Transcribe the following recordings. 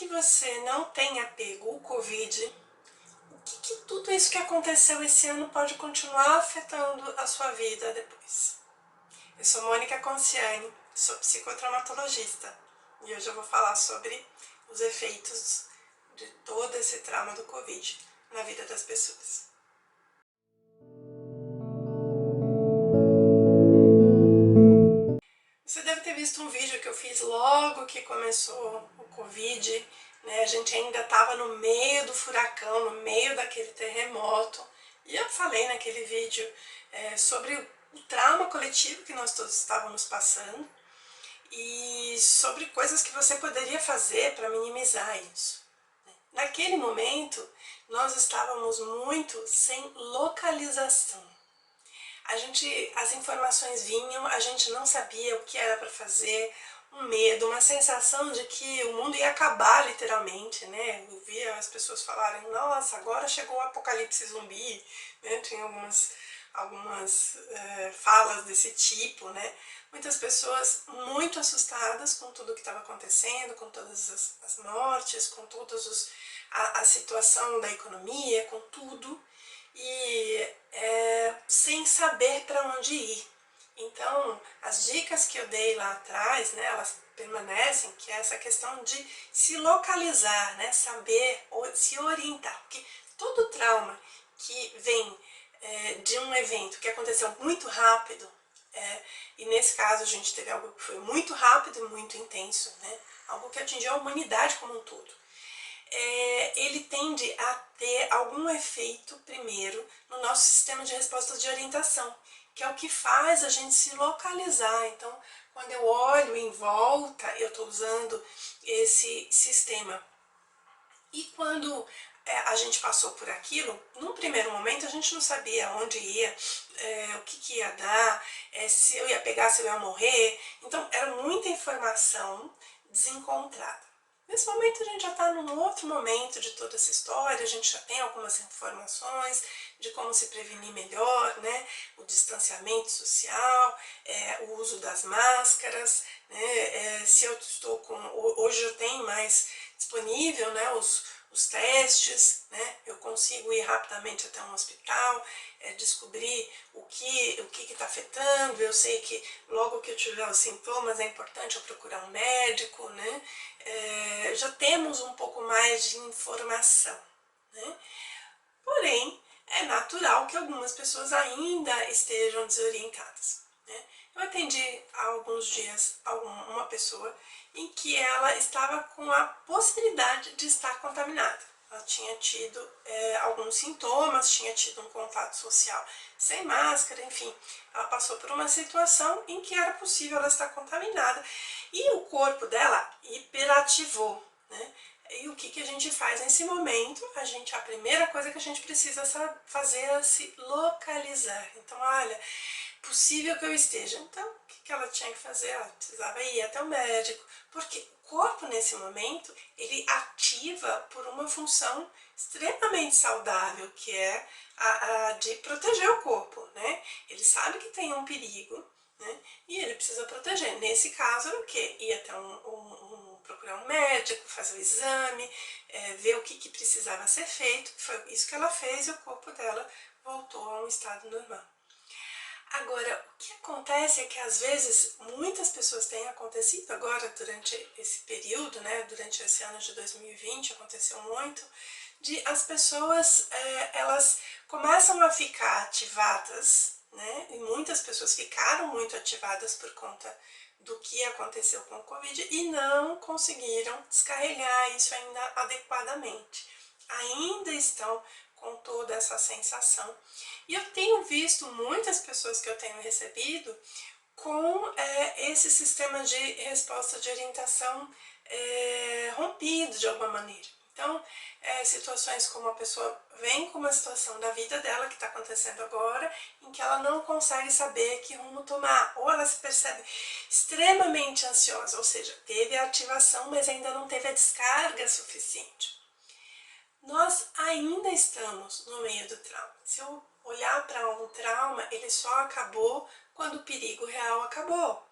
que você não tenha pego o Covid, o que tudo isso que aconteceu esse ano pode continuar afetando a sua vida depois? Eu sou Mônica Conciani, sou psicotraumatologista e hoje eu vou falar sobre os efeitos de todo esse trauma do Covid na vida das pessoas. Você deve ter visto um vídeo que eu fiz logo que começou o Covid, né? A gente ainda estava no meio do furacão, no meio daquele terremoto, e eu falei naquele vídeo sobre o trauma coletivo que nós todos estávamos passando e sobre coisas que você poderia fazer para minimizar isso. Naquele momento, nós estávamos muito sem localização. As informações vinham, a gente não sabia o que era para fazer, um medo, uma sensação de que o mundo ia acabar literalmente, né? Eu via as pessoas falarem, nossa, agora chegou o apocalipse zumbi, né? Tinha algumas falas desse tipo, né? Muitas pessoas muito assustadas com tudo que estava acontecendo, com todas as mortes, com a situação da economia, com tudo, e sem saber para onde ir. Então, as dicas que eu dei lá atrás, né, elas permanecem, que é essa questão de se localizar, né, saber, se orientar, porque todo trauma que vem de um evento que aconteceu muito rápido, e nesse caso a gente teve algo que foi muito rápido e muito intenso, né, algo que atingiu a humanidade como um todo, ele tende a ter algum efeito, primeiro, no nosso sistema de respostas de orientação, que é o que faz a gente se localizar. Então, quando eu olho em volta, eu estou usando esse sistema. E quando a gente passou por aquilo, num primeiro momento a gente não sabia onde ia, o que ia dar, se eu ia pegar, se eu ia morrer. Então, era muita informação desencontrada. Nesse momento a gente já está num outro momento de toda essa história, a gente já tem algumas informações de como se prevenir melhor, né? O distanciamento social, o uso das máscaras, né? Se eu estou com... Hoje eu tenho mais disponível, né, os testes, né? Eu consigo ir rapidamente até um hospital, descobrir o que está afetando. Eu sei que logo que eu tiver os sintomas é importante eu procurar um médico, né? Já temos um pouco mais de informação, né? Porém, é natural que algumas pessoas ainda estejam desorientadas, né? Eu atendi há alguns dias uma pessoa em que ela estava com a possibilidade de estar contaminada. Ela tinha tido alguns sintomas, tinha tido um contato social sem máscara, enfim. Ela passou por uma situação em que era possível ela estar contaminada e o corpo dela hiperativou, né? E o que a gente faz nesse momento? A primeira coisa que a gente precisa fazer é se localizar. Então, olha, possível que eu esteja. Então, o que ela tinha que fazer? Ela precisava ir até o médico, porque o corpo, nesse momento, ele ativa por uma função extremamente saudável, que é a de proteger o corpo, né? Ele sabe que tem um perigo, né? E ele precisa proteger. Nesse caso, era o quê? Ir até procurar um médico, fazer o exame, ver o que precisava ser feito. Foi isso que ela fez e o corpo dela voltou a um estado normal. Agora, o que acontece é que às vezes muitas pessoas têm acontecido agora durante esse período, né, durante esse ano de 2020, aconteceu muito, de as pessoas, elas começam a ficar ativadas, né, e muitas pessoas ficaram muito ativadas por conta do que aconteceu com o Covid e não conseguiram descarregar isso ainda adequadamente. Ainda estão com toda essa sensação. E eu tenho visto muitas pessoas que eu tenho recebido com esse sistema de resposta de orientação rompido de alguma maneira. Então, situações como a pessoa vem com uma situação da vida dela que está acontecendo agora, em que ela não consegue saber que rumo tomar, ou ela se percebe extremamente ansiosa, ou seja, teve a ativação, mas ainda não teve a descarga suficiente. Nós ainda estamos no meio do trauma. Se eu olhar para um trauma, ele só acabou quando o perigo real acabou.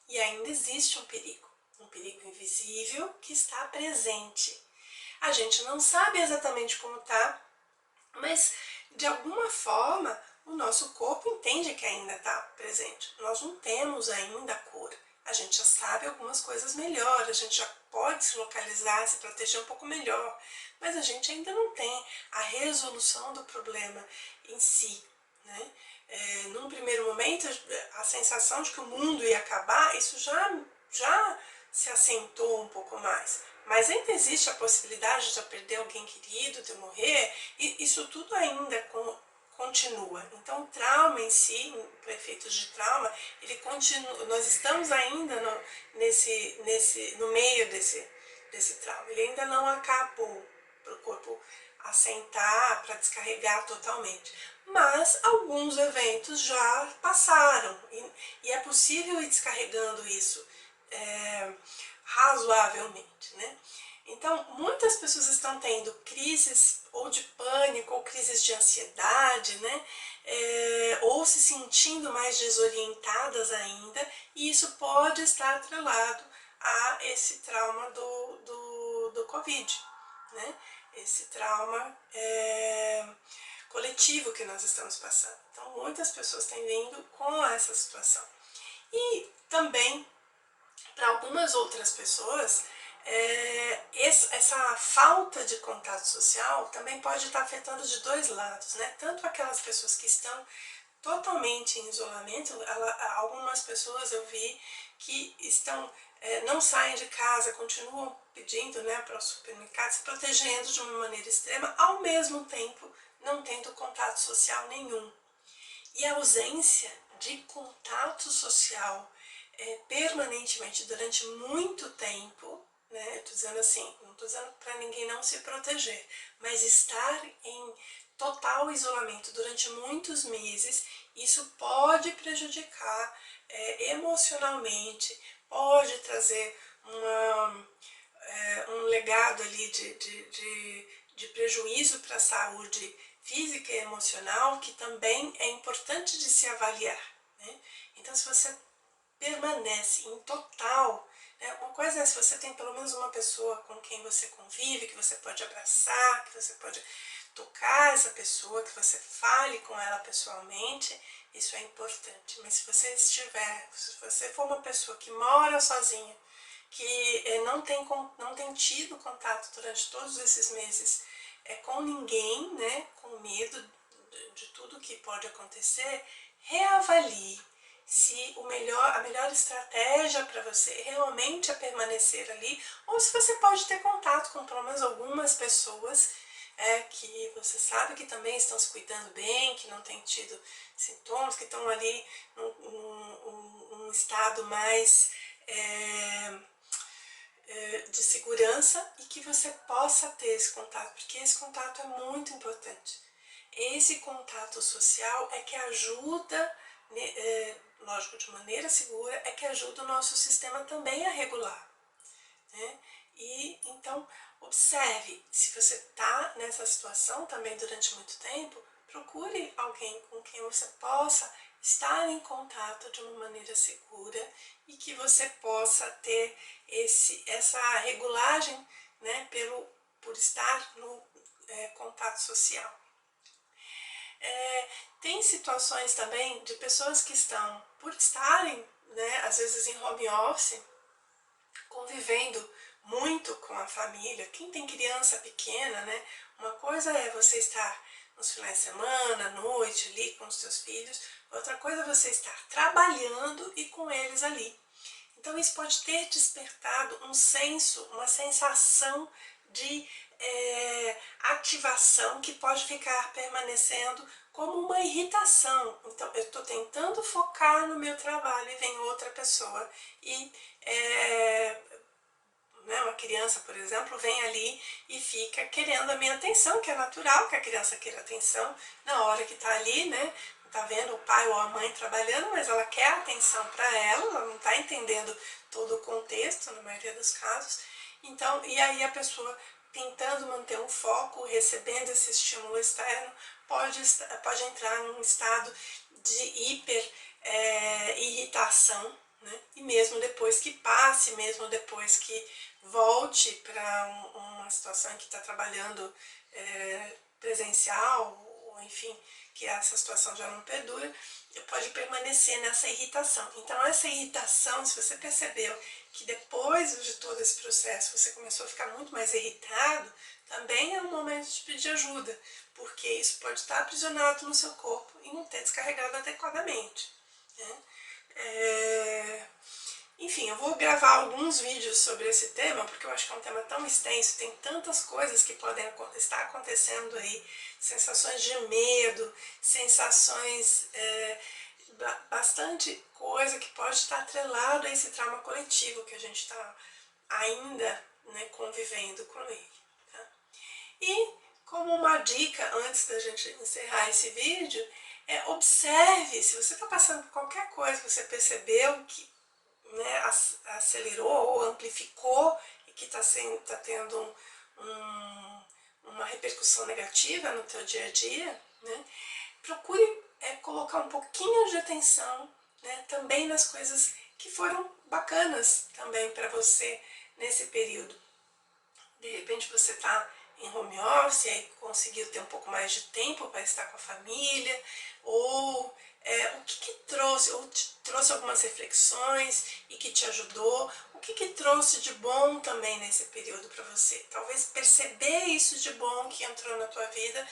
E ainda existe um perigo invisível que está presente. A gente não sabe exatamente como está, mas de alguma forma o nosso corpo entende que ainda está presente. Nós não temos ainda a cura. A gente já sabe algumas coisas melhor, a gente já pode se localizar, se proteger um pouco melhor, mas a gente ainda não tem a resolução do problema em si, né? Num primeiro momento, a sensação de que o mundo ia acabar, isso já se assentou um pouco mais. Mas ainda existe a possibilidade de eu perder alguém querido, de eu morrer, e isso tudo ainda continua. Então o trauma em si, para efeitos de trauma, ele continua, nós estamos ainda no meio desse trauma. Ele ainda não acabou para o corpo assentar, para descarregar totalmente. Mas alguns eventos já passaram e é possível ir descarregando isso razoavelmente, né? Então, muitas pessoas estão tendo crises ou de pânico, ou crises de ansiedade, né? Ou se sentindo mais desorientadas ainda, e isso pode estar atrelado a esse trauma do Covid, né? Esse trauma coletivo que nós estamos passando. Então, muitas pessoas têm vindo com essa situação. E também, para algumas outras pessoas, essa falta de contato social também pode estar afetando de dois lados, né? Tanto aquelas pessoas que estão totalmente em isolamento, algumas pessoas eu vi que não saem de casa, continuam pedindo, né, para o supermercado, se protegendo de uma maneira extrema, ao mesmo tempo não tendo contato social nenhum. E a ausência de contato social permanentemente durante muito tempo, né? Eu estou dizendo assim, não estou dizendo para ninguém não se proteger, mas estar em total isolamento durante muitos meses, isso pode prejudicar emocionalmente, pode trazer um legado ali de prejuízo para a saúde física e emocional, que também é importante de se avaliar, né? Então, se você permanece em total, né? Uma coisa é se você tem pelo menos uma pessoa com quem você convive, que você pode abraçar, que você pode tocar essa pessoa, que você fale com ela pessoalmente, isso é importante. Mas se você for uma pessoa que mora sozinha, que não tem tido contato durante todos esses meses com ninguém, né, com medo de tudo que pode acontecer, reavalie se a melhor estratégia para você realmente é permanecer ali, ou se você pode ter contato com pelo menos algumas pessoas que você sabe que também estão se cuidando bem, que não têm tido sintomas, que estão ali num estado mais de segurança, e que você possa ter esse contato, porque esse contato é muito importante. Esse contato social é que ajuda, lógico, de maneira segura, é que ajuda o nosso sistema também a regular, né? E então, observe, se você está nessa situação também durante muito tempo, procure alguém com quem você possa estar em contato de uma maneira segura e que você possa ter essa regulagem, né, por estar no contato social. Tem situações também de pessoas que estão, por estarem, né, às vezes em home office, convivendo muito com a família. Quem tem criança pequena, né, uma coisa é você estar nos finais de semana, à noite, ali com os seus filhos, outra coisa é você estar trabalhando e com eles ali. Então isso pode ter despertado um senso, uma sensação de ativação que pode ficar permanecendo como uma irritação. Então eu estou tentando focar no meu trabalho e vem outra pessoa e uma criança, por exemplo, vem ali e fica querendo a minha atenção, que é natural que a criança queira atenção na hora que está ali, né? Tá vendo o pai ou a mãe trabalhando, mas ela quer atenção para ela não está entendendo todo o contexto, na maioria dos casos. Então, e aí a pessoa tentando manter um foco, recebendo esse estímulo externo, pode entrar num estado de hiper irritação, né? E mesmo depois que passe, mesmo depois que volte para uma situação em que está trabalhando presencial, ou enfim, que essa situação já não perdura, pode permanecer nessa irritação. Então essa irritação, se você percebeu que depois de todo esse processo você começou a ficar muito mais irritado, também é um momento de pedir ajuda, porque isso pode estar aprisionado no seu corpo e não ter descarregado adequadamente, né? Enfim, eu vou gravar alguns vídeos sobre esse tema, porque eu acho que é um tema tão extenso, tem tantas coisas que podem estar acontecendo aí, sensações de medo, sensações, bastante coisa que pode estar atrelado a esse trauma coletivo que a gente está ainda, né, convivendo com ele. Tá? E como uma dica, antes da gente encerrar esse vídeo, observe, se você está passando por qualquer coisa, você percebeu que, né, acelerou ou amplificou e que está tendo uma repercussão negativa no teu dia a dia, né, procure colocar um pouquinho de atenção, né, também nas coisas que foram bacanas também para você nesse período. De repente você está em home office e conseguiu ter um pouco mais de tempo para estar com a família, ou o que trouxe, ou te trouxe algumas reflexões e que te ajudou, o que trouxe de bom também nesse período para você. Talvez perceber isso de bom que entrou na tua vida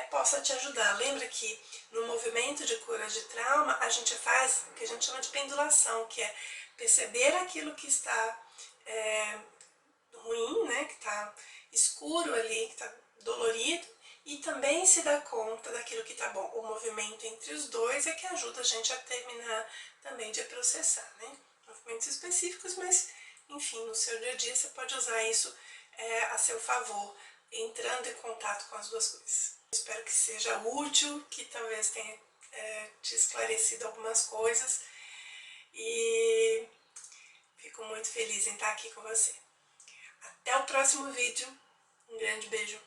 possa te ajudar. Lembra que no movimento de cura de trauma a gente faz o que a gente chama de pendulação, que é perceber aquilo que está ruim, né, que está escuro ali, que está dolorido, e também se dá conta daquilo que está bom. O movimento entre os dois é que ajuda a gente a terminar também de processar, né? Movimentos específicos, mas enfim, no seu dia a dia você pode usar isso a seu favor, entrando em contato com as duas coisas. Espero que seja útil, que talvez tenha te esclarecido algumas coisas, e fico muito feliz em estar aqui com você. Até o próximo vídeo. Um grande beijo.